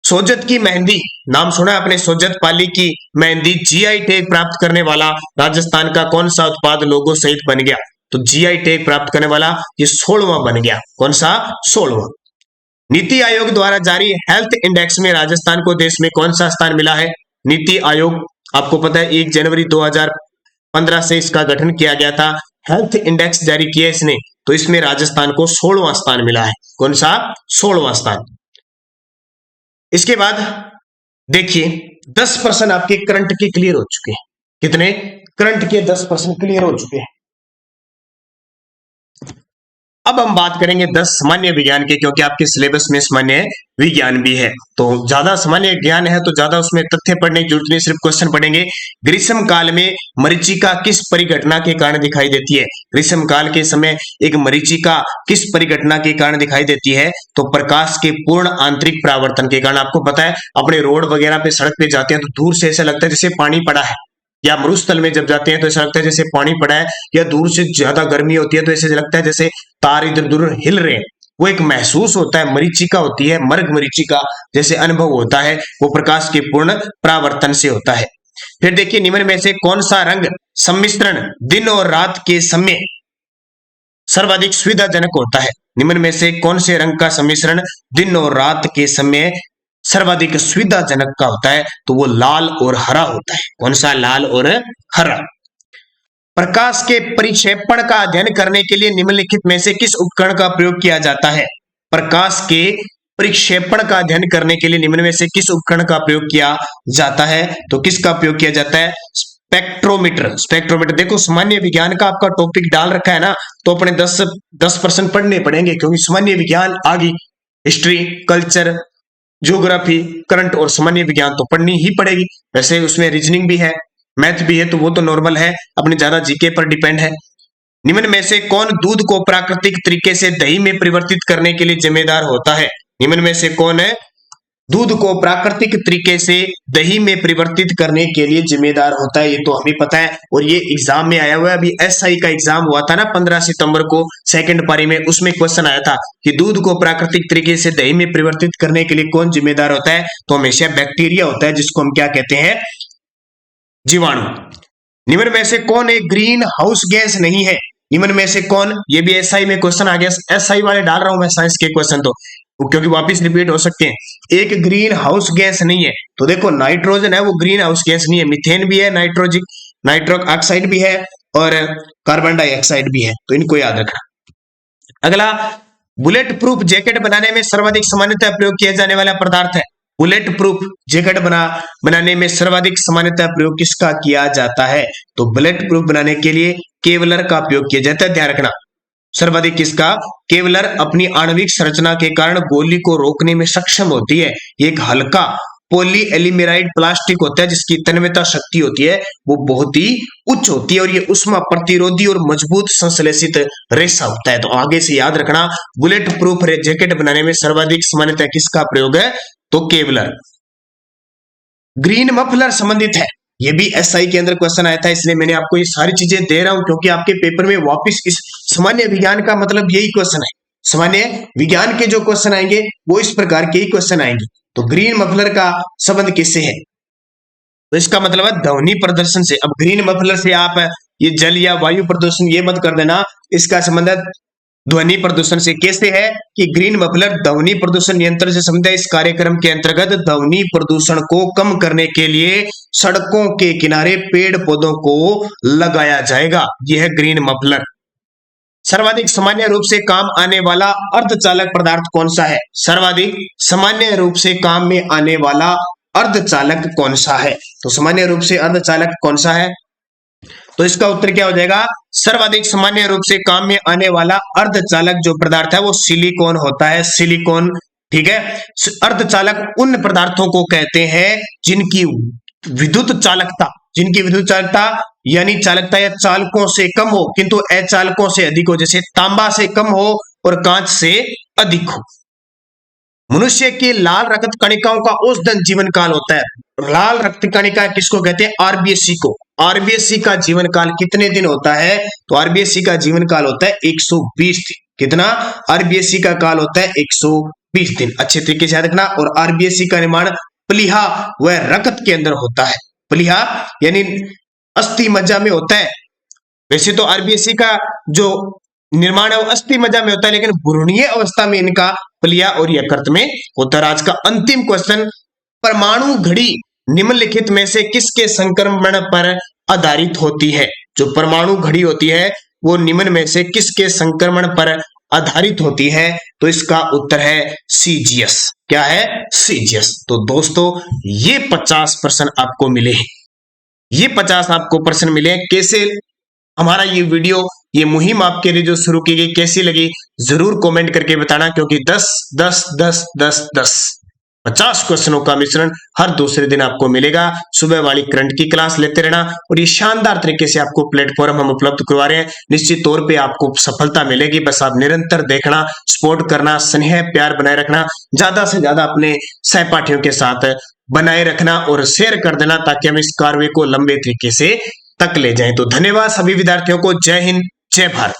सोजत की मेहंदी, नाम सुना है आपने? सोजत पाली की मेहंदी जीआई टैग प्राप्त करने वाला राजस्थान का कौन सा उत्पाद लोगो सहित बन गया? तो जीआई टैग प्राप्त करने वाला ये 16वां बन गया। कौन सा? 16वां। नीति आयोग द्वारा जारी हेल्थ इंडेक्स में राजस्थान को देश में कौन सा स्थान मिला है? नीति आयोग आपको पता है 1 जनवरी 2015 से इसका गठन किया गया था। हेल्थ इंडेक्स जारी किया इसने, तो इसमें राजस्थान को 16वां स्थान मिला है। कौन सा? 16वां स्थान। इसके बाद देखिए 10% आपके करंट के क्लियर हो चुके हैं। कितने? करंट के 10% क्लियर हो चुके हैं। अब हम बात करेंगे 10 सामान्य विज्ञान के, क्योंकि आपके सिलेबस में सामान्य विज्ञान भी है, तो ज्यादा सामान्य ज्ञान है तो ज्यादा उसमें तथ्य पढ़ने की जरूरत नहीं, सिर्फ क्वेश्चन पढ़ेंगे। ग्रीष्म काल में मरीचिका किस परिघटना के कारण दिखाई देती है? ग्रीष्म काल के समय एक मरीचिका किस परिघटना के कारण दिखाई देती है? तो प्रकाश के पूर्ण आंतरिक परावर्तन के कारण। आपको पता है अपने रोड वगैरह पे सड़क पे जाते हैं तो दूर से ऐसा लगता है जैसे पानी पड़ा है, या मरुस्थल में जब जाते हैं तो ऐसा लगता है जैसे पानी पड़ा है, या दूर से ज्यादा गर्मी होती है तो ऐसे लगता है जैसे तार इधर उधर हिल रहे हैं। वो एक महसूस होता है, मरीचिका होती है, मर्ग मरीचिका जैसे अनुभव होता है, वो प्रकाश के पूर्ण परावर्तन से होता है। फिर देखिए निम्न में से कौन सा रंग सम्मिश्रण दिन और रात के समय सर्वाधिक सुविधाजनक होता है? निम्न में से कौन से रंग का सम्मिश्रण दिन और रात के समय सर्वाधिक सुविधाजनक का होता है? तो वो लाल और हरा होता है। कौन सा? लाल और हरा। प्रकाश के परिक्षेपण का अध्ययन करने के लिए निम्नलिखित में से किस उपकरण का प्रयोग किया जाता है? प्रकाश के परिक्षेपण का अध्ययन करने के लिए निम्न में से किस उपकरण का प्रयोग किया जाता है? तो किसका प्रयोग किया जाता है? स्पेक्ट्रोमीटर। स्पेक्ट्रोमीटर देखो सामान्य विज्ञान का आपका टॉपिक डाल रखा है ना, तो अपने 10% पढ़ने पड़ेंगे, क्योंकि सामान्य विज्ञान आगे हिस्ट्री, कल्चर, ज्योग्राफी, करंट और सामान्य विज्ञान तो पढ़नी ही पड़ेगी। वैसे उसमें रीजनिंग भी है, मैथ भी है, तो वो तो नॉर्मल है, अपने ज्यादा जीके पर डिपेंड है। निम्न में से कौन दूध को प्राकृतिक तरीके से दही में परिवर्तित करने के लिए जिम्मेदार होता है? निम्न में से कौन है दूध को प्राकृतिक तरीके से दही में परिवर्तित करने के लिए जिम्मेदार होता है, ये तो हमें पता है और ये एग्जाम में आया हुआ है। अभी एसआई का एग्जाम हुआ था ना 15 सितंबर को सेकंड पारी में, उसमें क्वेश्चन आया था कि दूध को प्राकृतिक तरीके से दही में परिवर्तित करने के लिए कौन जिम्मेदार होता है, तो हमेशा बैक्टीरिया होता है जिसको हम क्या कहते हैं, जीवाणु। निम्न में से कौन एक ग्रीन हाउस गैस नहीं है, निम्न में से कौन, ये भी एसआई में क्वेश्चन आ गया, एसआई वाले डाल रहा हूं मैं साइंस के क्वेश्चन तो क्योंकि वापस रिपीट हो सकते हैं। एक ग्रीन हाउस गैस नहीं है, तो देखो नाइट्रोजन है वो ग्रीन हाउस गैस नहीं है, मीथेन भी है, नाइट्रोक ऑक्साइड भी है और कार्बन डाइऑक्साइड भी है, तो इनको याद रखना। अगला, बुलेट प्रूफ जैकेट बनाने में सर्वाधिक सामान्यतः प्रयोग किया जाने वाला पदार्थ है। बुलेट प्रूफ जैकेट बनाने में सर्वाधिक सामान्यतः प्रयोग किसका किया जाता है, तो बुलेट प्रूफ बनाने के लिए केवलर का उपयोग किया जाता है, ध्यान रखना। सर्वाधिक किसका, केवलर अपनी आणविक संरचना के कारण गोली को रोकने में सक्षम होती है। एक हल्का पॉली एलिमेराइड प्लास्टिक होता है जिसकी तन्यता शक्ति होती है वो बहुत ही उच्च होती है और ये उष्मा प्रतिरोधी और मजबूत संश्लेषित रेशा होता है। तो आगे से याद रखना, बुलेट प्रूफ जैकेट बनाने में सर्वाधिक सामान्यतः किसका प्रयोग है, तो केवलर। ग्रीन मफलर संबंधित है, ये भी एसआई के अंदर क्वेश्चन आया था, इसलिए मैंने आपको ये सारी चीजें दे रहा हूं क्योंकि आपके पेपर में वापस इस सामान्य विज्ञान का मतलब यही क्वेश्चन है। सामान्य विज्ञान के जो क्वेश्चन आएंगे वो इस प्रकार के ही क्वेश्चन आएंगे। तो ग्रीन मफलर का संबंध किससे है, तो इसका मतलब है ध्वनि प्रदर्शन से। अब ग्रीन मफलर से आप ये जल या वायु प्रदूषण ये मत कर देना, इसका संबंध ध्वनि प्रदूषण से। कैसे है कि ग्रीन मफलर ध्वनि प्रदूषण नियंत्रण से संबंधित है। इस कार्यक्रम के अंतर्गत ध्वनि प्रदूषण को कम करने के लिए सड़कों के किनारे पेड़ पौधों को लगाया जाएगा, यह है ग्रीन मफलर। सर्वाधिक सामान्य रूप से काम आने वाला अर्धचालक पदार्थ कौन सा है, सर्वाधिक सामान्य रूप से काम में आने वाला अर्धचालक कौन सा है, तो सामान्य रूप से अर्धचालक कौन सा है, तो इसका उत्तर क्या हो जाएगा, सर्वाधिक सामान्य रूप से काम में आने वाला अर्धचालक जो पदार्थ है वो सिलिकॉन होता है, सिलिकॉन। ठीक है, अर्धचालक उन पदार्थों को कहते हैं जिनकी विद्युत चालकता यानी चालकता या चालकों से कम हो किंतु अचालकों से अधिक हो, जैसे तांबा से कम हो और कांच से अधिक हो। मनुष्य की लाल रक्त कणिकाओं का औसतन जीवन काल होता है। लाल रक्त कणिका किसको कहते हैं, आरबीएससी को। आरबीएससी का जीवन काल कितने दिन होता है, तो आरबीएससी का जीवन काल होता है 120 दिन। कितना, आरबीएससी का काल होता है 120 दिन। अच्छे तरीके से याद रखना। और आरबीएससी का निर्माण प्लीहा व रक्त के अंदर होता है। प्लीहा यानी अस्थि मज्जा में होता है। वैसे तो आरबीएससी का जो निर्माण है वो अस्थि मज्जा में होता है, लेकिन भ्रूणीय अवस्था में इनका प्लीहा और यकृत में होता है। आज का अंतिम क्वेश्चन, परमाणु घड़ी निम्नलिखित में से किसके संक्रमण पर आधारित होती है। जो परमाणु घड़ी होती है वो निम्न में से किसके संक्रमण पर आधारित होती है, तो इसका उत्तर है सीजियस। क्या है, सीजियस। तो दोस्तों ये 50 प्रश्न आपको मिले हैं, ये 50 आपको प्रश्न मिले हैं। कैसे हमारा ये वीडियो, ये मुहिम आपके लिए जो शुरू की गई कैसी लगी जरूर कमेंट करके बताना, क्योंकि 10 10 10 10 10 50 क्वेश्चनों का मिश्रण हर दूसरे दिन आपको मिलेगा। सुबह वाली करंट की क्लास लेते रहना और ये शानदार तरीके से आपको प्लेटफॉर्म हम उपलब्ध करवा रहे हैं। निश्चित तौर पे आपको सफलता मिलेगी, बस आप निरंतर देखना, सपोर्ट करना, स्नेह प्यार बनाए रखना, ज्यादा से ज्यादा अपने सहपाठियों के साथ बनाए रखना और शेयर कर देना ताकि हम इस कार्य को लंबे तरीके से तक ले जाएं। तो धन्यवाद सभी विद्यार्थियों को। जय हिंद, जय भारत।